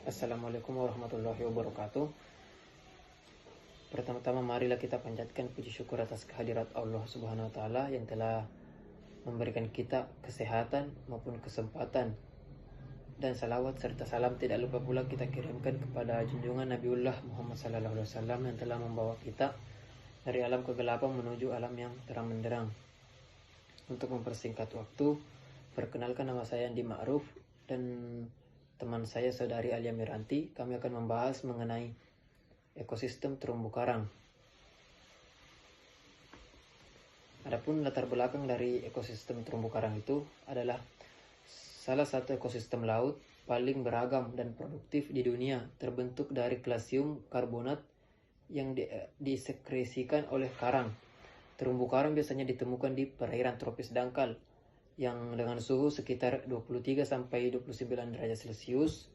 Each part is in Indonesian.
Assalamualaikum warahmatullahi wabarakatuh. Pertama-tama marilah kita panjatkan puji syukur atas kehadirat Allah Subhanahu wa taala yang telah memberikan kita kesehatan maupun kesempatan, dan salawat serta salam tidak lupa pula kita kirimkan kepada junjungan Nabiullah Muhammad sallallahu alaihi wasallam yang telah membawa kita dari alam kegelapan menuju alam yang terang benderang. Untuk mempersingkat waktu, perkenalkan, nama saya Andi Ma'ruf dan teman saya saudari Alia Miranti. Kami akan membahas mengenai ekosistem terumbu karang. Adapun latar belakang dari ekosistem terumbu karang itu adalah salah satu ekosistem laut paling beragam dan produktif di dunia, terbentuk dari kalsium karbonat yang disekresikan oleh karang. Terumbu karang biasanya ditemukan di perairan tropis dangkal yang dengan suhu sekitar 23 sampai 29 derajat Celcius.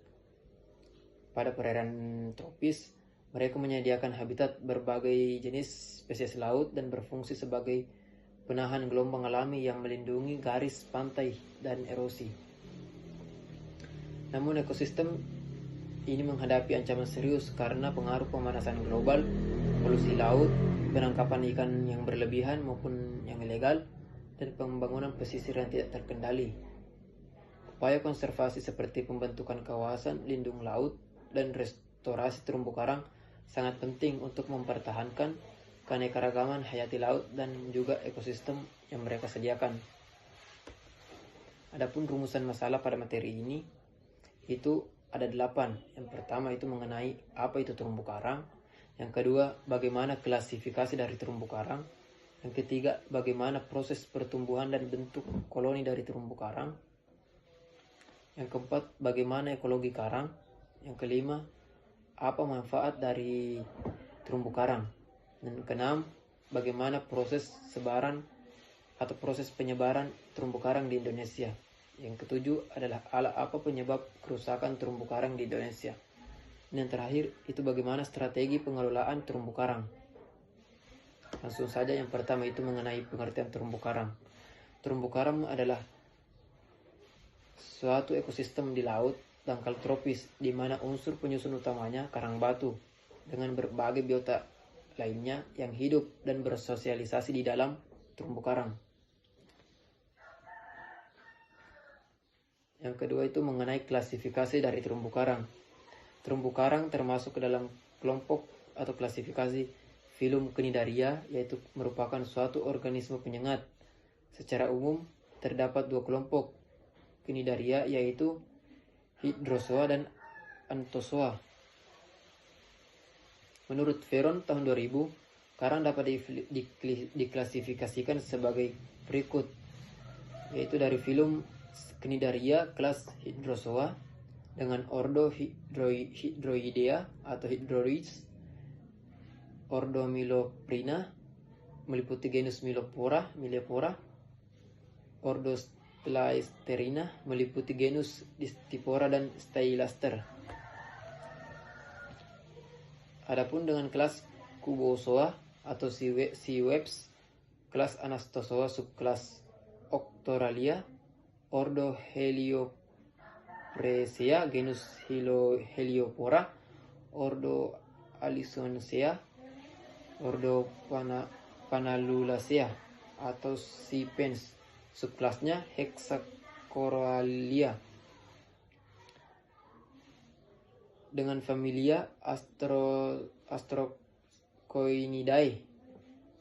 Pada perairan tropis, mereka menyediakan habitat berbagai jenis spesies laut dan berfungsi sebagai penahan gelombang alami yang melindungi garis pantai dan erosi. Namun ekosistem ini menghadapi ancaman serius karena pengaruh pemanasan global, polusi laut, penangkapan ikan yang berlebihan maupun yang ilegal, dan pembangunan pesisir yang tidak terkendali. Upaya konservasi seperti pembentukan kawasan lindung laut dan restorasi terumbu karang sangat penting untuk mempertahankan keanekaragaman hayati laut dan juga ekosistem yang mereka sediakan. Adapun rumusan masalah pada materi ini itu ada 8. Yang pertama itu mengenai apa itu terumbu karang. Yang kedua, bagaimana klasifikasi dari terumbu karang. Yang ketiga, bagaimana proses pertumbuhan dan bentuk koloni dari terumbu karang. Yang keempat, bagaimana ekologi karang. Yang kelima, apa manfaat dari terumbu karang. Dan keenam, bagaimana proses sebaran atau proses penyebaran terumbu karang di Indonesia. Yang ketujuh adalah apa penyebab kerusakan terumbu karang di Indonesia. Dan yang terakhir itu bagaimana strategi pengelolaan terumbu karang. Langsung saja, yang pertama itu mengenai pengertian terumbu karang. Terumbu karang adalah suatu ekosistem di laut dangkal tropis di mana unsur penyusun utamanya karang batu dengan berbagai biota lainnya yang hidup dan bersosialisasi di dalam terumbu karang. Yang kedua itu mengenai klasifikasi dari terumbu karang. Terumbu karang termasuk ke dalam kelompok atau klasifikasi filum Cnidaria, yaitu merupakan suatu organisme penyengat. Secara umum terdapat 2 kelompok Cnidaria, yaitu Hydrozoa dan Anthozoa. Menurut Veron tahun 2000, karang dapat diklasifikasikan sebagai berikut, yaitu dari filum Cnidaria kelas Hydrozoa dengan ordo Hydroidea atau Hydroids, ordo Miloprina meliputi genus Milopora, ordo Stylaisterina meliputi genus Distipora dan Stylaster. Adapun dengan kelas Cubozoa atau Sea Webs, kelas Anastozoa subkelas Octoralia, ordo Heliopresea genus Heliopora, ordo Alisonacea, ordo Panalulacea atau Sea Pens, subkelasnya Hexacoralia. Dengan familia Astrocoinidae.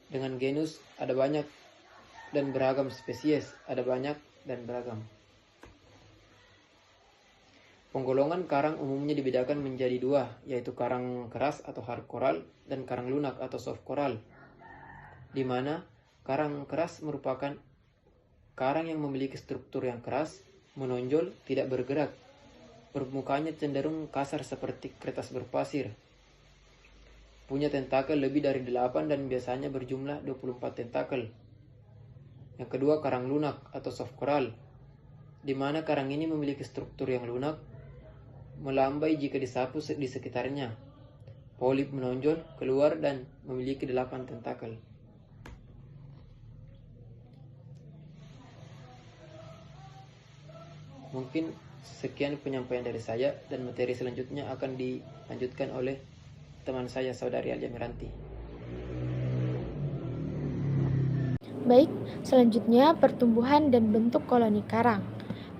Dengan genus ada banyak dan beragam spesies, Penggolongan karang umumnya dibedakan menjadi 2, yaitu karang keras atau hard coral dan karang lunak atau soft coral, di mana karang keras merupakan karang yang memiliki struktur yang keras, menonjol, tidak bergerak. Permukaannya cenderung kasar seperti kertas berpasir. Punya tentakel lebih dari 8 dan biasanya berjumlah 24 tentakel. Yang kedua, karang lunak atau soft coral, di mana karang ini memiliki struktur yang lunak, melambai jika disapu di sekitarnya. Polip menonjol keluar dan memiliki 8 tentakel. Mungkin Sekian penyampaian dari saya, dan materi selanjutnya akan dilanjutkan oleh teman saya, Saudari Alia Miranti. Baik, selanjutnya pertumbuhan dan bentuk koloni karang.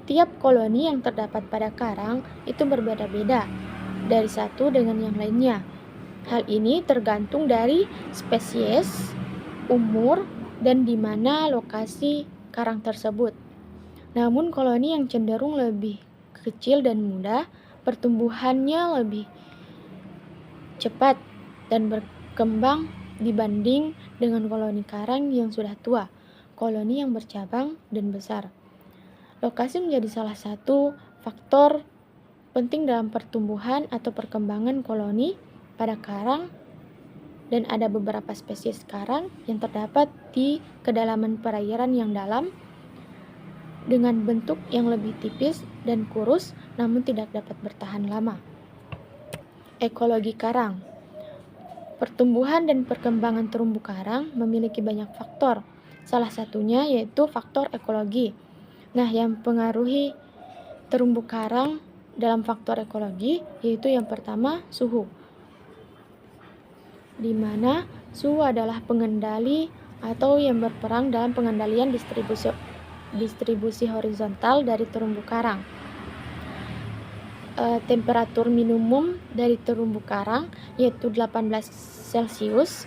Tiap koloni yang terdapat pada karang itu berbeda-beda dari satu dengan yang lainnya. Hal ini tergantung dari spesies, umur, dan di mana lokasi karang tersebut. Namun koloni yang cenderung lebih kecil dan muda, pertumbuhannya lebih cepat dan berkembang dibanding dengan koloni karang yang sudah tua, koloni yang bercabang dan besar. Lokasi menjadi salah satu faktor penting dalam pertumbuhan atau perkembangan koloni pada karang, dan ada beberapa spesies karang yang terdapat di kedalaman perairan yang dalam dengan bentuk yang lebih tipis dan kurus namun tidak dapat bertahan lama. Ekologi karang. Pertumbuhan dan perkembangan terumbu karang memiliki banyak faktor. Salah satunya yaitu faktor ekologi. Nah, yang mempengaruhi terumbu karang dalam faktor ekologi yaitu yang pertama suhu, di mana suhu adalah pengendali atau yang berperan dalam pengendalian distribusi horizontal dari terumbu karang. Temperatur minimum dari terumbu karang yaitu 18 Celcius.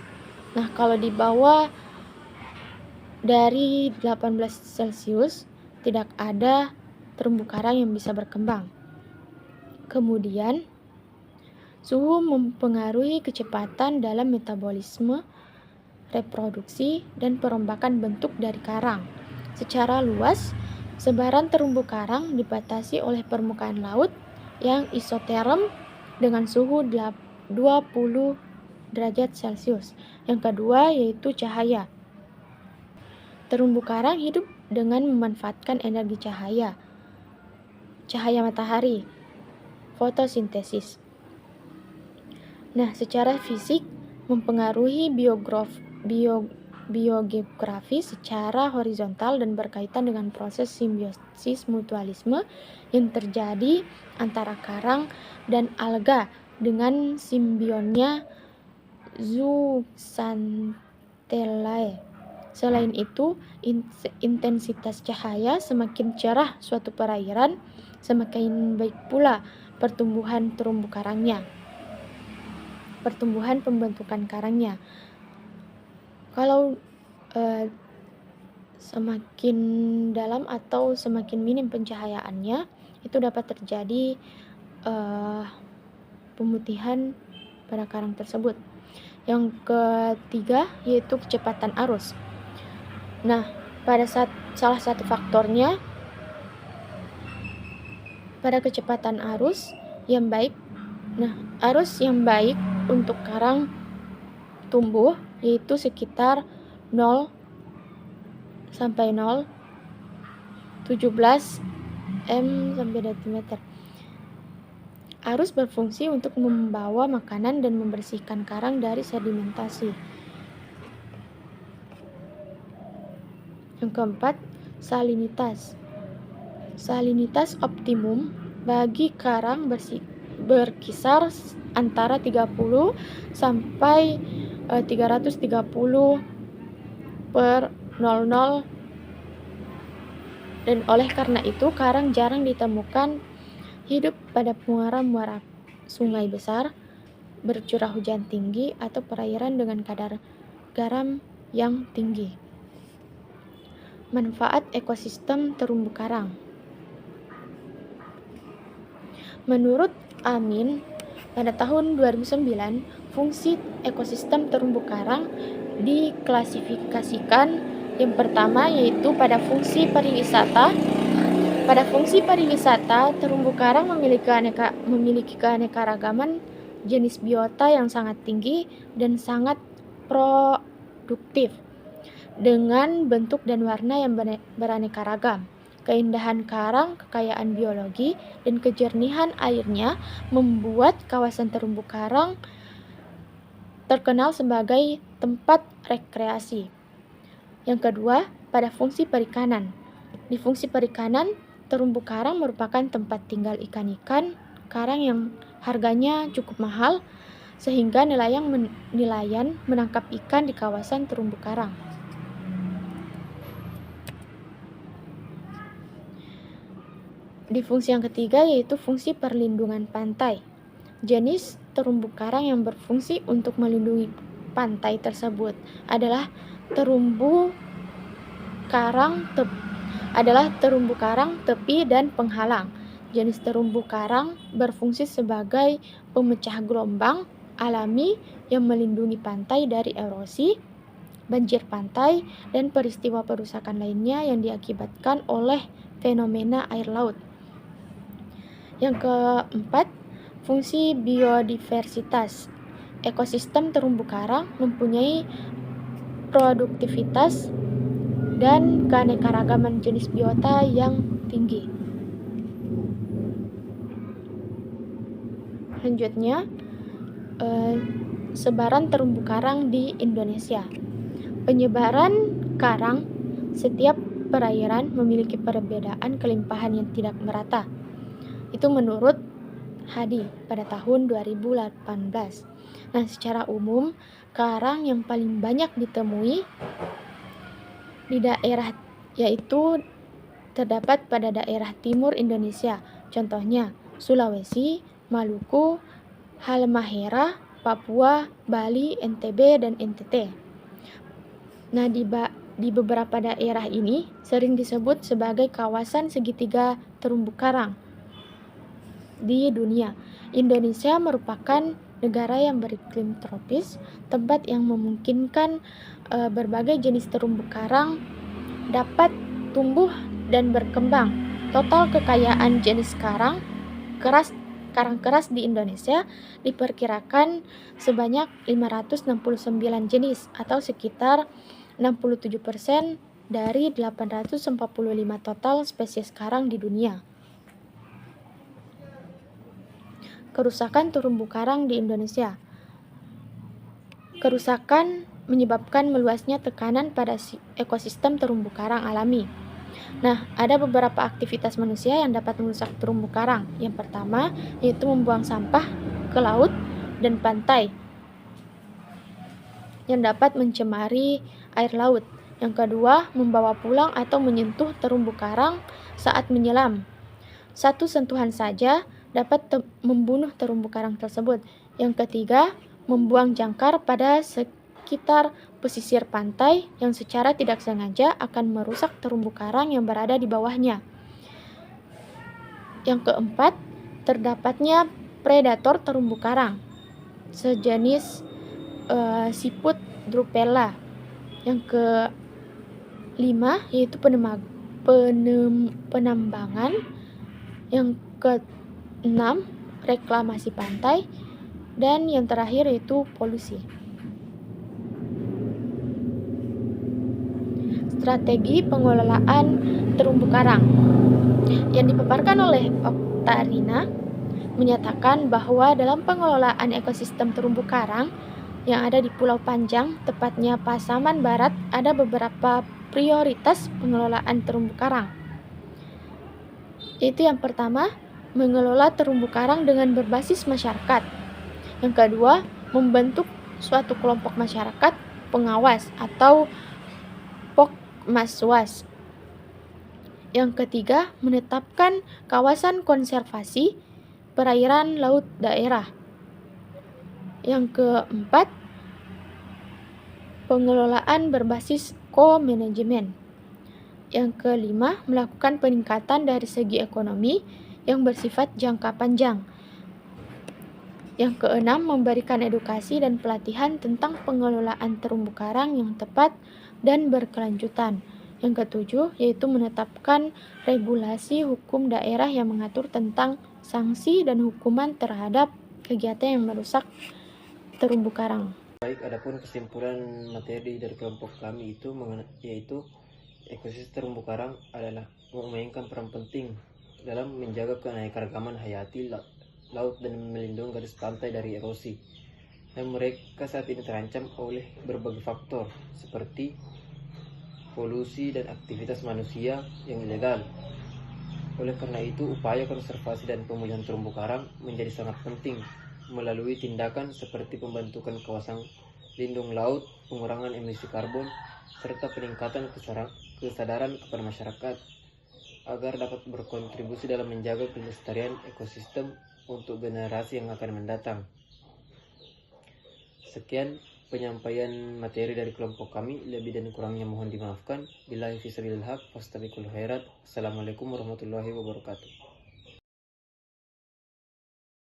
Nah, kalau di bawah dari 18 Celcius tidak ada terumbu karang yang bisa berkembang. Kemudian, suhu mempengaruhi kecepatan dalam metabolisme, reproduksi, dan perombakan bentuk dari karang. Secara luas, sebaran terumbu karang dibatasi oleh permukaan laut yang isoterm dengan suhu 20 derajat Celcius. Yang kedua yaitu cahaya. Terumbu karang hidup dengan memanfaatkan energi cahaya matahari, fotosintesis. Nah, secara fisik mempengaruhi biogeografi secara horizontal dan berkaitan dengan proses simbiosis mutualisme yang terjadi antara karang dan alga dengan simbionnya zooxanthellae. Selain itu, intensitas cahaya semakin cerah suatu perairan, semakin baik pula pertumbuhan terumbu karangnya. Pertumbuhan pembentukan karangnya. Kalau semakin dalam atau semakin minim pencahayaannya, itu dapat terjadi pemutihan pada karang tersebut. Yang ketiga yaitu kecepatan arus. Nah, pada salah satu faktornya pada kecepatan arus yang baik. Nah, arus yang baik untuk karang tumbuh yaitu sekitar 0 sampai 0,17 m sampai dm. Arus berfungsi untuk membawa makanan dan membersihkan karang dari sedimentasi. Yang keempat, salinitas. Salinitas optimum bagi karang berkisar antara 30 sampai 330 per 00, dan oleh karena itu karang jarang ditemukan hidup pada muara-muara sungai besar, bercurah hujan tinggi, atau perairan dengan kadar garam yang tinggi. Manfaat ekosistem terumbu karang. Menurut Amin, pada tahun 2009, fungsi ekosistem terumbu karang diklasifikasikan yang pertama yaitu pada fungsi pariwisata. Pada fungsi pariwisata, terumbu karang memiliki keanekaragaman jenis biota yang sangat tinggi dan sangat produktif dengan bentuk dan warna yang beraneka ragam. Keindahan karang, kekayaan biologi, dan kejernihan airnya membuat kawasan terumbu karang terkenal sebagai tempat rekreasi. Yang kedua, pada fungsi perikanan. Di fungsi perikanan, terumbu karang merupakan tempat tinggal ikan-ikan karang yang harganya cukup mahal, sehingga nelayan menangkap ikan di kawasan terumbu karang. Di fungsi yang ketiga yaitu fungsi perlindungan pantai. Jenis terumbu karang yang berfungsi untuk melindungi pantai tersebut adalah terumbu karang tepi dan penghalang. Jenis terumbu karang berfungsi sebagai pemecah gelombang alami yang melindungi pantai dari erosi, banjir pantai, dan peristiwa perusakan lainnya yang diakibatkan oleh fenomena air laut. Yang keempat, fungsi biodiversitas. Ekosistem terumbu karang mempunyai produktivitas dan keanekaragaman jenis biota yang tinggi. Selanjutnya, sebaran terumbu karang di Indonesia. Penyebaran karang setiap perairan memiliki perbedaan kelimpahan yang tidak merata. Itu menurut Hadi pada tahun 2018. Nah, secara umum, karang yang paling banyak ditemui di daerah yaitu terdapat pada daerah timur Indonesia, contohnya Sulawesi, Maluku, Halmahera, Papua, Bali, NTB, dan NTT. Nah, di beberapa daerah ini sering disebut sebagai kawasan segitiga terumbu karang di dunia. Indonesia merupakan negara yang beriklim tropis, tempat yang memungkinkan berbagai jenis terumbu karang dapat tumbuh dan berkembang. Total kekayaan jenis karang keras di Indonesia diperkirakan sebanyak 569 jenis atau sekitar 67% dari 845 total spesies karang di dunia. Kerusakan terumbu karang di Indonesia. Kerusakan menyebabkan meluasnya tekanan pada ekosistem terumbu karang alami. Nah, ada beberapa aktivitas manusia yang dapat merusak terumbu karang. Yang pertama, yaitu membuang sampah ke laut dan pantai yang dapat mencemari air laut. Yang kedua, membawa pulang atau menyentuh terumbu karang saat menyelam. Satu sentuhan saja dapat membunuh terumbu karang tersebut. Yang ketiga, membuang jangkar pada sekitar pesisir pantai yang secara tidak sengaja akan merusak terumbu karang yang berada di bawahnya. Yang keempat, terdapatnya predator terumbu karang, sejenis siput drupella. Yang kelima, yaitu penambangan. Yang keenam, reklamasi pantai. Dan yang terakhir yaitu polusi. Strategi pengelolaan terumbu karang yang dipaparkan oleh Oktarina menyatakan bahwa dalam pengelolaan ekosistem terumbu karang yang ada di Pulau Panjang, tepatnya Pasaman Barat, ada beberapa prioritas pengelolaan terumbu karang. Yaitu yang pertama, mengelola terumbu karang dengan berbasis masyarakat. Yang kedua, membentuk suatu kelompok masyarakat pengawas atau Pokmaswas. Yang ketiga, menetapkan kawasan konservasi perairan laut daerah. Yang keempat, pengelolaan berbasis co-manajemen. Yang kelima, melakukan peningkatan dari segi ekonomi yang bersifat jangka panjang. Yang keenam, memberikan edukasi dan pelatihan tentang pengelolaan terumbu karang yang tepat dan berkelanjutan. Yang ketujuh, yaitu menetapkan regulasi hukum daerah yang mengatur tentang sanksi dan hukuman terhadap kegiatan yang merusak terumbu karang. Baik, adapun kesimpulan materi dari kelompok kami itu yaitu ekosistem terumbu karang adalah memainkan peran penting dalam menjaga keanekaragaman hayati laut dan melindungi garis pantai dari erosi. Dan mereka saat ini terancam oleh berbagai faktor seperti polusi dan aktivitas manusia yang ilegal, Oleh karena itu, upaya konservasi dan pemulihan terumbu karang menjadi sangat penting melalui tindakan seperti pembentukan kawasan lindung laut, pengurangan emisi karbon, serta peningkatan kesadaran kepada masyarakat agar dapat berkontribusi dalam menjaga kelestarian ekosistem untuk generasi yang akan mendatang. Sekian penyampaian materi dari kelompok kami, lebih dan kurangnya mohon dimaafkan. Billahi fisabilil haq, fastabiqul khairat. Assalamualaikum warahmatullahi wabarakatuh.